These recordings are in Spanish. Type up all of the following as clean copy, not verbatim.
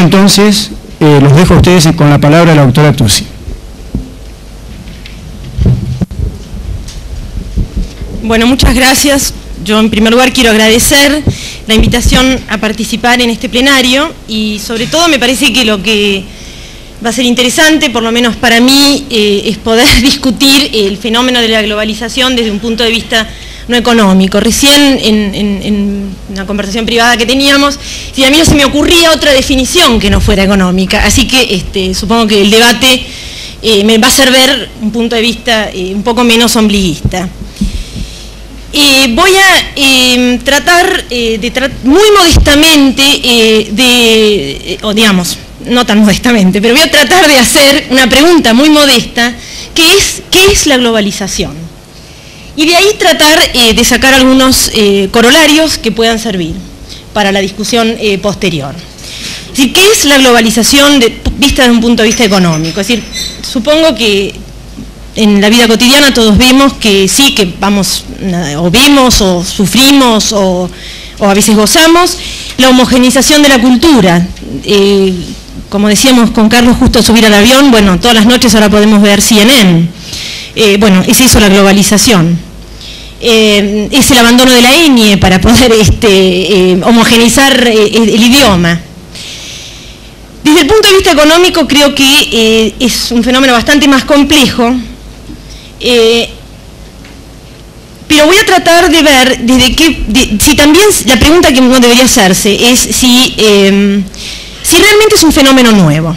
entonces los dejo a ustedes con la palabra de la doctora Tusi. Bueno, muchas gracias. Yo en primer lugar quiero agradecer la invitación a participar en este plenario y sobre todo me parece que lo que va a ser interesante, por lo menos para mí, es poder discutir el fenómeno de la globalización desde un punto de vista no económico. Recién en una conversación privada que teníamos, a mí no se me ocurría otra definición que no fuera económica, así que supongo que el debate me va a hacer ver un punto de vista un poco menos ombliguista. Voy a tratar muy modestamente o digamos, no tan modestamente, pero voy a tratar de hacer una pregunta muy modesta, que es, ¿qué es la globalización? Y de ahí tratar de sacar algunos corolarios que puedan servir para la discusión posterior. Es decir, ¿qué es la globalización vista desde un punto de vista económico? Es decir, supongo que en la vida cotidiana todos vemos que sí, que vamos, o vemos, o sufrimos, o a veces gozamos, la homogenización de la cultura. Como decíamos con Carlos justo al subir al avión, bueno, todas las noches ahora podemos ver CNN. Bueno, es eso la globalización. Es el abandono de la ñ para poder homogeneizar el idioma. Desde el punto de vista económico creo que es un fenómeno bastante más complejo, pero voy a tratar de ver si también la pregunta que uno debería hacerse es si realmente es un fenómeno nuevo.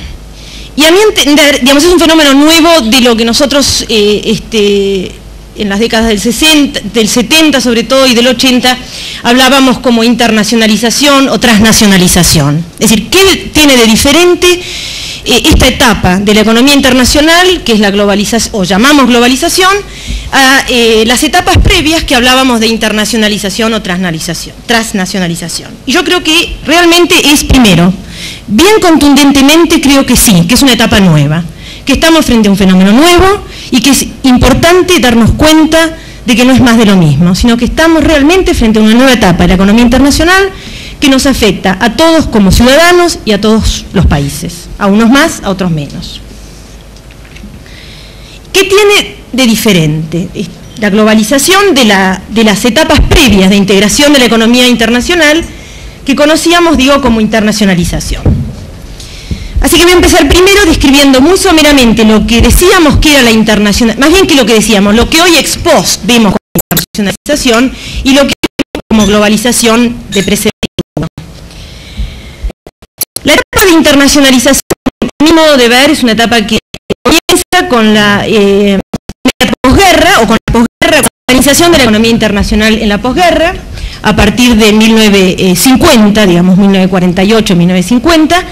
Y a mi entender, digamos, es un fenómeno nuevo de lo que nosotros en las décadas del 70 sobre todo y del 80 hablábamos como internacionalización o transnacionalización. Es decir, ¿qué tiene de diferente esta etapa de la economía internacional, que es la globalización, o llamamos globalización, a las etapas previas que hablábamos de internacionalización o transnacionalización? Y yo creo que realmente es, primero, bien contundentemente creo que sí, que es una etapa nueva, que estamos frente a un fenómeno nuevo y que es importante darnos cuenta de que no es más de lo mismo, sino que estamos realmente frente a una nueva etapa de la economía internacional que nos afecta a todos como ciudadanos y a todos los países, a unos más, a otros menos. ¿Qué tiene de diferente la globalización de las etapas previas de integración de la economía internacional que conocíamos, digo, como internacionalización? Así que voy a empezar primero describiendo muy someramente lo que decíamos que era la internacionalización, más bien que lo que decíamos, lo que hoy ex post vemos como internacionalización y lo que vemos como globalización de precedente. La etapa de internacionalización, a mi modo de ver, es una etapa que comienza con la posguerra, o con la posguerra, con la organización de la economía internacional en la posguerra, a partir de 1950, digamos 1948, 1950,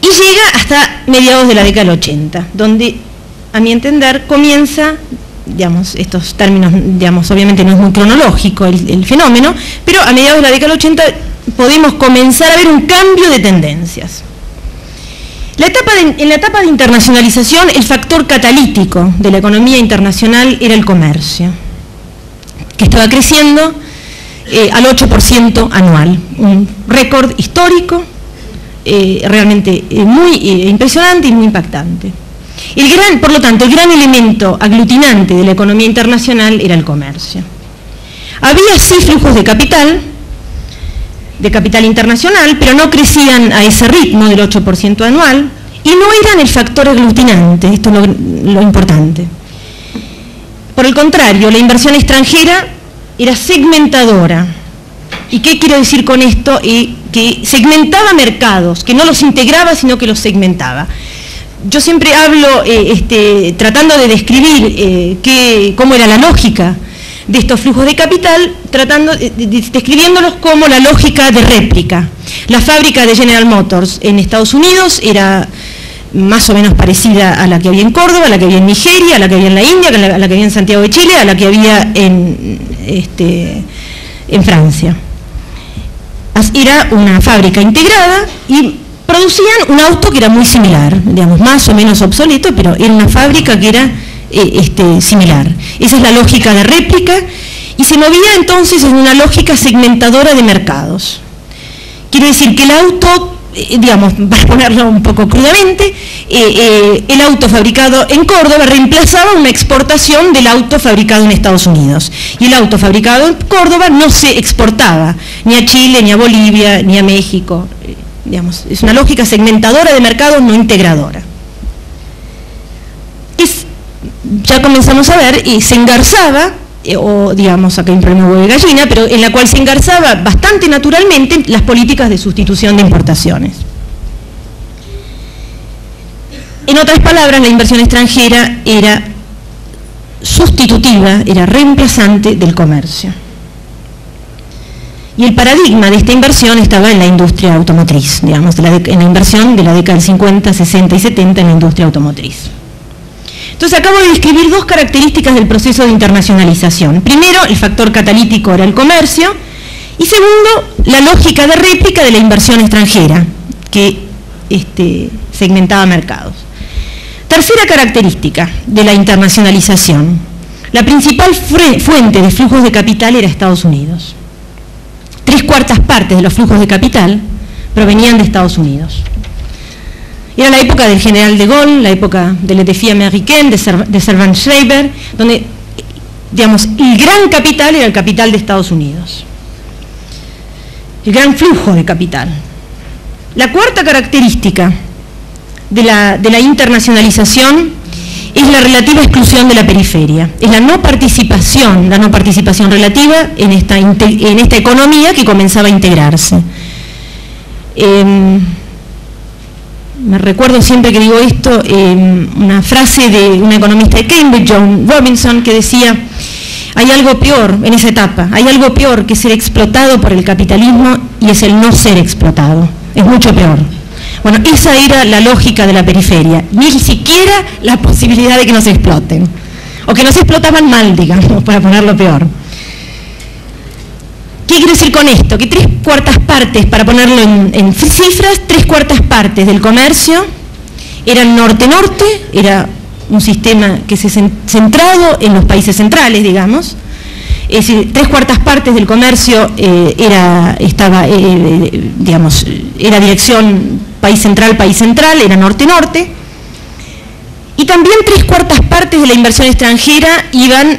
y llega hasta mediados de la década del 80, donde, a mi entender, comienza, digamos, estos términos, digamos, obviamente no es muy cronológico el fenómeno, pero a mediados de la década del 80 podemos comenzar a ver un cambio de tendencias. En la etapa de internacionalización, el factor catalítico de la economía internacional era el comercio, que estaba creciendo al 8% anual, un récord histórico, realmente muy impresionante y muy impactante. Por lo tanto, el gran elemento aglutinante de la economía internacional era el comercio. Había sí flujos de capital internacional, pero no crecían a ese ritmo del 8% anual y no eran el factor aglutinante, esto es lo importante. Por el contrario, la inversión extranjera era segmentadora. ¿Y qué quiero decir con esto? Que segmentaba mercados, que no los integraba, sino que los segmentaba. Yo siempre hablo, tratando de describir cómo era la lógica de estos flujos de capital, describiéndolos como la lógica de réplica. La fábrica de General Motors en Estados Unidos era más o menos parecida a la que había en Córdoba, a la que había en Nigeria, a la que había en la India, a la que había en Santiago de Chile, a la que había en Francia. Era una fábrica integrada y producían un auto que era muy similar, digamos, más o menos obsoleto, pero era una fábrica que era similar. Esa es la lógica de réplica y se movía entonces en una lógica segmentadora de mercados. Quiere decir que el auto digamos, para ponerlo un poco crudamente, el auto fabricado en Córdoba reemplazaba una exportación del auto fabricado en Estados Unidos. Y el auto fabricado en Córdoba no se exportaba ni a Chile, ni a Bolivia, ni a México. Digamos, es una lógica segmentadora de mercados, no integradora. Ya comenzamos a ver, y se engarzaba, o digamos, acá hay un problema de huevo de gallina, pero en la cual se engarzaba bastante naturalmente las políticas de sustitución de importaciones. En otras palabras, la inversión extranjera era sustitutiva, era reemplazante del comercio. Y el paradigma de esta inversión estaba en la industria automotriz, digamos, en la inversión de la década del 50, 60 y 70 en la industria automotriz. Entonces acabo de describir dos características del proceso de internacionalización. Primero, el factor catalítico era el comercio, y segundo, la lógica de réplica de la inversión extranjera, que segmentaba mercados. Tercera característica de la internacionalización. La principal fuente de flujos de capital era Estados Unidos. 3/4 partes de los flujos de capital provenían de Estados Unidos. Era la época del general de Gaulle, la época del défi américain, de Servan Schreiber, donde, digamos, el gran capital era el capital de Estados Unidos. El gran flujo de capital. La cuarta característica de la internacionalización es la relativa exclusión de la periferia. Es la no participación relativa en esta economía que comenzaba a integrarse. Me recuerdo siempre que digo esto, una frase de un economista de Cambridge, John Robinson, que decía: hay algo peor en esa etapa, hay algo peor que ser explotado por el capitalismo, y es el no ser explotado, es mucho peor. Bueno, esa era la lógica de la periferia, ni siquiera la posibilidad de que nos exploten, o que nos explotaban mal, digamos, para ponerlo peor. ¿Qué quiero decir con esto? Que 3/4 partes, para ponerlo en cifras, 3/4 partes del comercio eran norte-norte, era un sistema que se centrado en los países centrales, digamos. Es decir, 3/4 partes del comercio era dirección país central, era norte-norte. Y también 3/4 partes de la inversión extranjera iban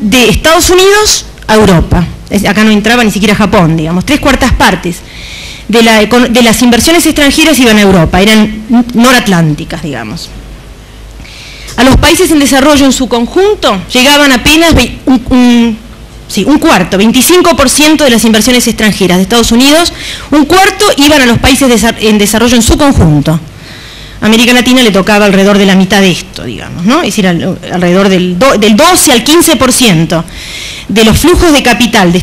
de Estados Unidos a Europa. Acá no entraba ni siquiera Japón, digamos. 3/4 partes de las inversiones extranjeras iban a Europa, eran noratlánticas, digamos. A los países en desarrollo en su conjunto llegaban apenas un cuarto, 25% de las inversiones extranjeras de Estados Unidos, un cuarto iban a los países en desarrollo en su conjunto. A América Latina le tocaba alrededor de la mitad de esto, digamos, ¿no? Es decir, alrededor del 12 al 15% de los flujos de capital de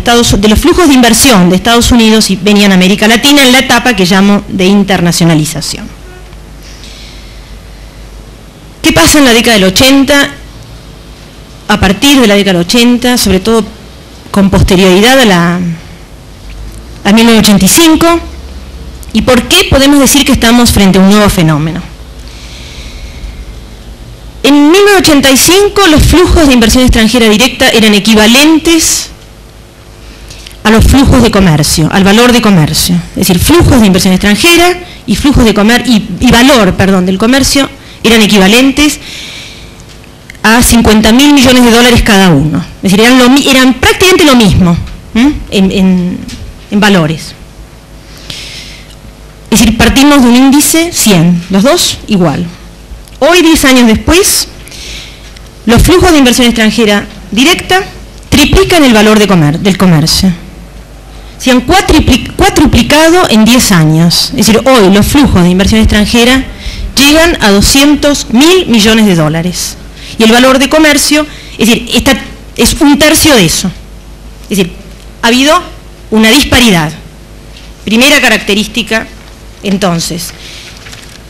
los flujos de inversión de Estados Unidos venían a América Latina en la etapa que llamo de internacionalización. ¿Qué pasa en la década del 80? A partir de la década del 80, sobre todo con posterioridad a 1985, ¿y por qué podemos decir que estamos frente a un nuevo fenómeno? En 1985 los flujos de inversión extranjera directa eran equivalentes a los flujos de comercio, al valor de comercio. Es decir, flujos de inversión extranjera y flujos de valor del comercio eran equivalentes a 50.000 millones de dólares cada uno. Es decir, eran prácticamente lo mismo en valores. Es decir, partimos de un índice 100, los dos igual. Hoy, 10 años después, los flujos de inversión extranjera directa triplican el valor del comercio. Se han cuatruplicado en 10 años. Es decir, hoy los flujos de inversión extranjera llegan a 200.000 millones de dólares. Y el valor de comercio, es decir, es un tercio de eso. Es decir, ha habido una disparidad. Primera característica, entonces,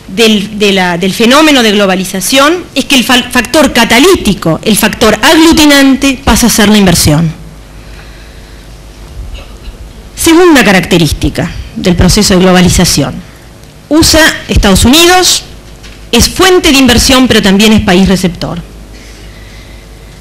del fenómeno de globalización es que el factor catalítico, el factor aglutinante, pasa a ser la inversión. Segunda característica del proceso de globalización. Estados Unidos, es fuente de inversión, pero también es país receptor.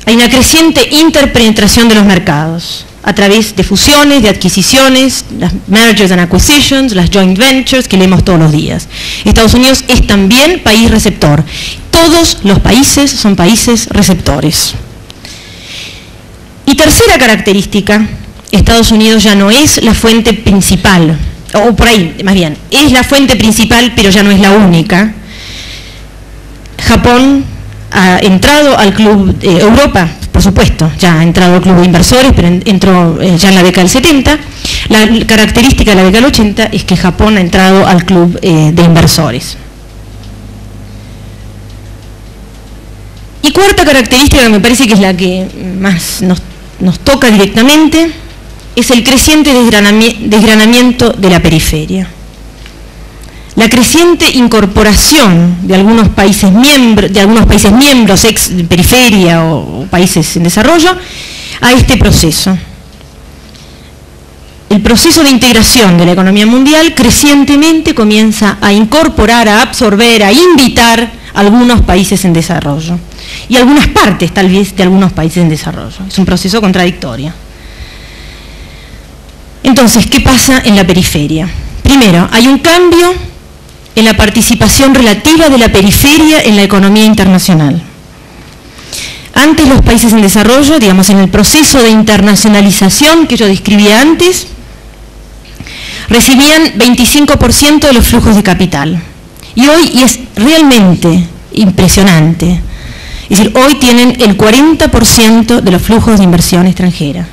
Hay una creciente interpenetración de los mercados. a través de fusiones, de adquisiciones, las mergers and acquisitions, las joint ventures que leemos todos los días. Estados Unidos es también país receptor. Todos los países son países receptores. Y tercera característica, Estados Unidos ya no es la fuente principal, o por ahí, más bien, es la fuente principal, pero ya no es la única. Japón ha entrado al club, Europa, por supuesto, ya ha entrado al club de inversores, pero entró ya en la década del 70. La característica de la década del 80 es que Japón ha entrado al club de inversores. Y cuarta característica, que me parece que es la que más nos toca directamente, es el creciente desgranamiento de la periferia. La creciente incorporación de algunos países miembros, ex periferia o países en desarrollo, a este proceso. El proceso de integración de la economía mundial crecientemente comienza a incorporar, a absorber, a invitar a algunos países en desarrollo. Y algunas partes, tal vez, de algunos países en desarrollo. Es un proceso contradictorio. Entonces, ¿qué pasa en la periferia? Primero, hay un cambio en la participación relativa de la periferia en la economía internacional. Antes los países en desarrollo, digamos en el proceso de internacionalización que yo describía antes, recibían 25% de los flujos de capital. Y hoy es realmente impresionante. Es decir, hoy tienen el 40% de los flujos de inversión extranjera.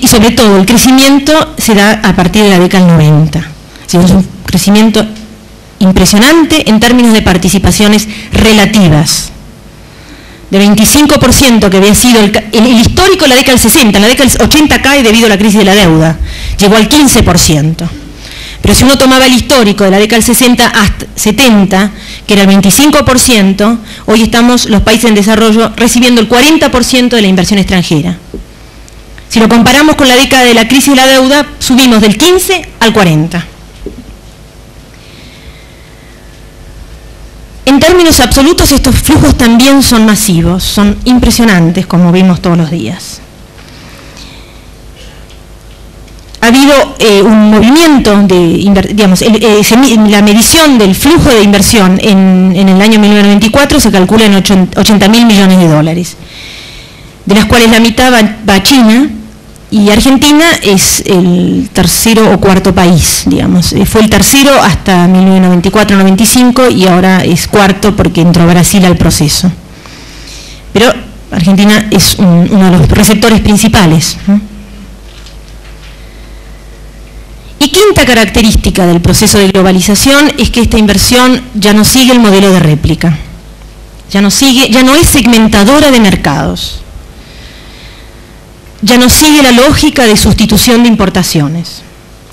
Y sobre todo el crecimiento se da a partir de la década del 90. Es un crecimiento impresionante en términos de participaciones relativas. De 25% que había sido el histórico de la década del 60, en la década del 80 cae debido a la crisis de la deuda, llegó al 15%. Pero si uno tomaba el histórico de la década del 60 hasta 70, que era el 25%, hoy estamos los países en desarrollo recibiendo el 40% de la inversión extranjera. Si lo comparamos con la década de la crisis de la deuda, subimos del 15 al 40. En términos absolutos, estos flujos también son masivos, son impresionantes, como vimos todos los días. Ha habido un movimiento la medición del flujo de inversión en el año 1994 se calcula en 80.000 millones de dólares, de las cuales la mitad va a China, y Argentina es el tercero o cuarto país, digamos. Fue el tercero hasta 1994-95 y ahora es cuarto porque entró Brasil al proceso. Pero Argentina es uno de los receptores principales. Y quinta característica del proceso de globalización es que esta inversión ya no sigue el modelo de réplica, ya no es segmentadora de mercados, ya no sigue la lógica de sustitución de importaciones,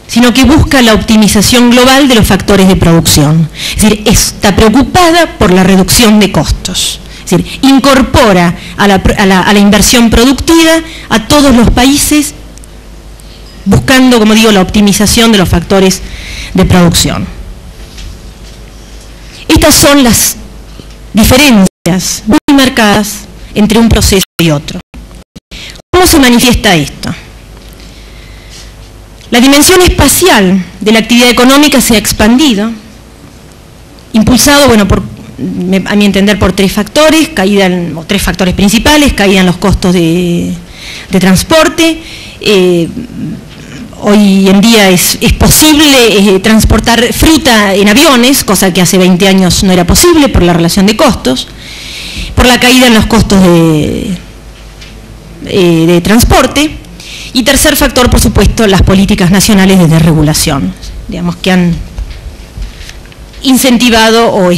sino que busca la optimización global de los factores de producción. Es decir, está preocupada por la reducción de costos. Es decir, incorpora a la inversión productiva a todos los países buscando, como digo, la optimización de los factores de producción. Estas son las diferencias muy marcadas entre un proceso y otro. ¿Cómo se manifiesta esto? La dimensión espacial de la actividad económica se ha expandido, impulsado, bueno, a mi entender, por tres factores, tres factores principales: caída en los costos de transporte. Hoy en día es posible transportar fruta en aviones, cosa que hace 20 años no era posible por la relación de costos, por la caída en los costos de transporte, y tercer factor, por supuesto, las políticas nacionales de desregulación, digamos, que han incentivado o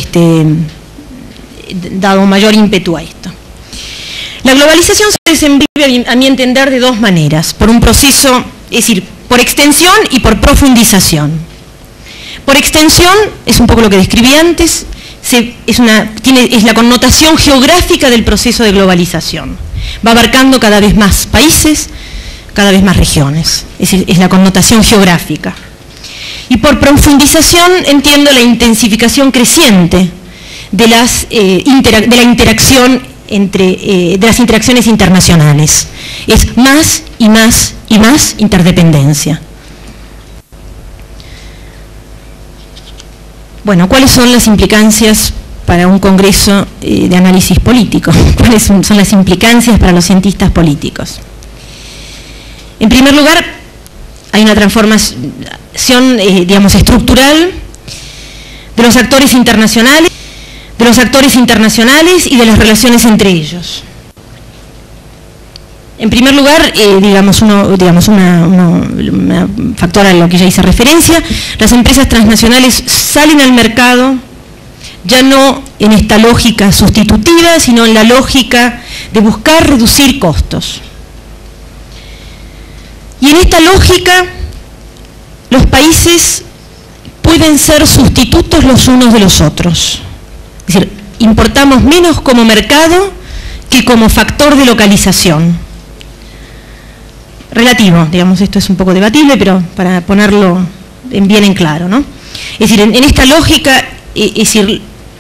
dado mayor ímpetu a esto. La globalización se desenvuelve, a mi entender, de dos maneras: por un proceso, es decir, por extensión y por profundización. Por extensión, es un poco lo que describí antes, es la connotación geográfica del proceso de globalización. Va abarcando cada vez más países, cada vez más regiones. Es decir, es la connotación geográfica. Y por profundización entiendo la intensificación creciente de las interacciones internacionales. es más y más y más interdependencia. Bueno, ¿cuáles son las implicancias para un congreso de análisis político? ¿Cuáles son las implicancias para los cientistas políticos? En primer lugar, hay una transformación, digamos, estructural de los actores internacionales y de las relaciones entre ellos. En primer lugar, una factor a lo que ya hice referencia, las empresas transnacionales salen al mercado ya no en esta lógica sustitutiva, sino en la lógica de buscar reducir costos. Y en esta lógica, los países pueden ser sustitutos los unos de los otros. Es decir, importamos menos como mercado que como factor de localización. Relativo, digamos, esto es un poco debatible, pero para ponerlo bien en claro, ¿no? Es decir, en esta lógica,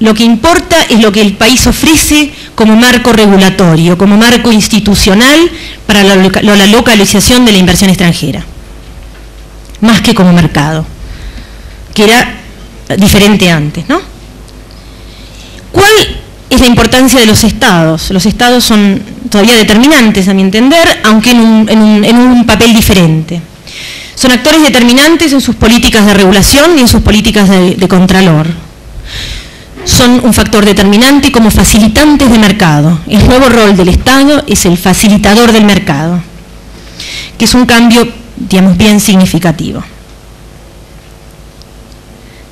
lo que importa es lo que el país ofrece como marco regulatorio, como marco institucional para la localización de la inversión extranjera, más que como mercado, que era diferente antes, ¿no? ¿Cuál es la importancia de los estados? Los estados son todavía determinantes, a mi entender, aunque en un papel diferente. Son actores determinantes en sus políticas de regulación y en sus políticas de contralor. Son un factor determinante como facilitantes de mercado. El nuevo rol del Estado es el facilitador del mercado, que es un cambio, digamos, bien significativo.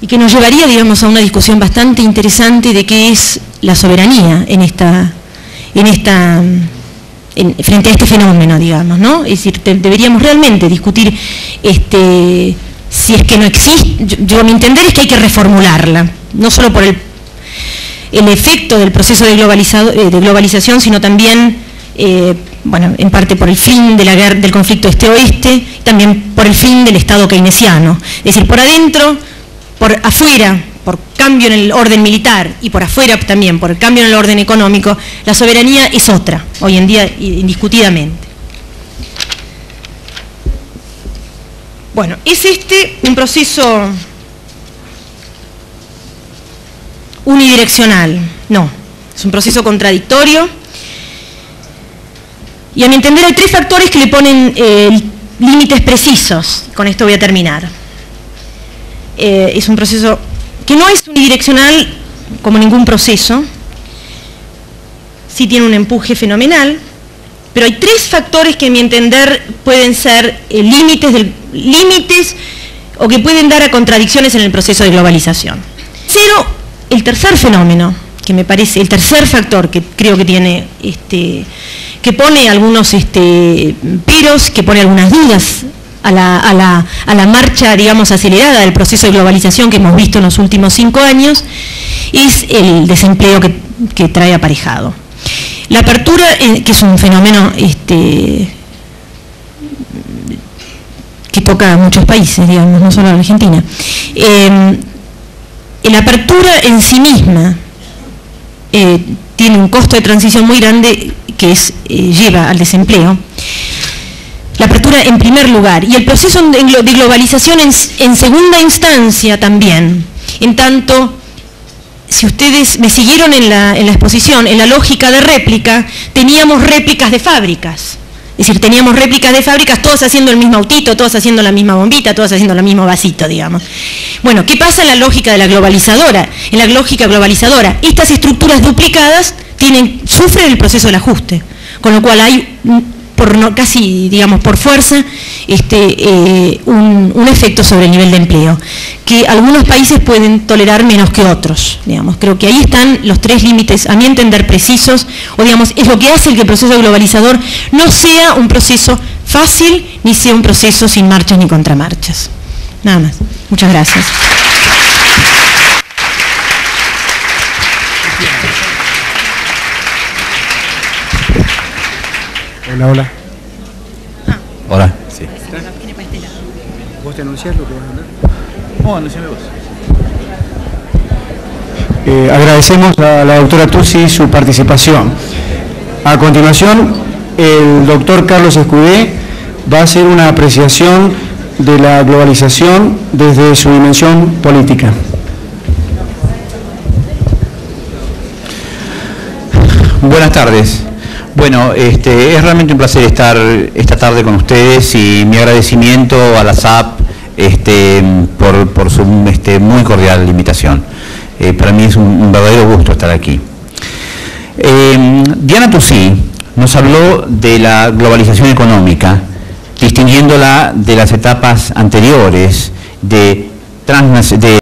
Y que nos llevaría, digamos, a una discusión bastante interesante de qué es la soberanía frente a este fenómeno, digamos, ¿no? Es decir, deberíamos realmente discutir si es que no existe. Yo mi entender es que hay que reformularla, no solo por el efecto del proceso de globalización, sino también, bueno, en parte por el fin de del conflicto este-oeste, también por el fin del Estado keynesiano. Es decir, por adentro, por afuera, por cambio en el orden militar, y por afuera también, por el cambio en el orden económico, la soberanía es otra, hoy en día, indiscutidamente. Bueno, ¿es un proceso unidireccional? No, es un proceso contradictorio, y a mi entender hay tres factores que le ponen límites precisos. Con esto voy a terminar. Es un proceso que no es unidireccional como ningún proceso, sí tiene un empuje fenomenal, pero hay tres factores que a mi entender pueden ser límites o que pueden dar a contradicciones en el proceso de globalización. Cero, el tercer fenómeno, que me parece, el tercer factor que creo que tiene, que pone algunos peros, que pone algunas dudas a la marcha, digamos, acelerada del proceso de globalización que hemos visto en los últimos 5 años, es el desempleo que trae aparejado. La apertura, que es un fenómeno que toca a muchos países, digamos, no solo a la Argentina. La apertura en sí misma tiene un costo de transición muy grande que lleva al desempleo. La apertura en primer lugar, y el proceso de globalización en segunda instancia también. En tanto, si ustedes me siguieron en la exposición, en la lógica de réplica, teníamos réplicas de fábricas. Es decir, teníamos réplicas de fábricas, todos haciendo el mismo autito, todos haciendo la misma bombita, todos haciendo el mismo vasito, digamos. Bueno, ¿qué pasa en la lógica de la globalizadora? En la lógica globalizadora, estas estructuras duplicadas sufren el proceso del ajuste, con lo cual hay casi, digamos, por fuerza, un efecto sobre el nivel de empleo, que algunos países pueden tolerar menos que otros, digamos. Creo que ahí están los tres límites, a mi entender, precisos, o digamos, es lo que hace que el proceso globalizador no sea un proceso fácil, ni sea un proceso sin marchas ni contramarchas. Nada más. Muchas gracias. Hola, hola. Hola, sí. ¿Vos te anunciás lo que vas a hablar? No, anunciame vos. Agradecemos a la doctora Tusi su participación. A continuación, el doctor Carlos Escudé va a hacer una apreciación de la globalización desde su dimensión política. Buenas tardes. Bueno, es realmente un placer estar esta tarde con ustedes y mi agradecimiento a la SAP por su muy cordial invitación. Para mí es un verdadero gusto estar aquí. Diana Tussí nos habló de la globalización económica, distinguiéndola de las etapas anteriores de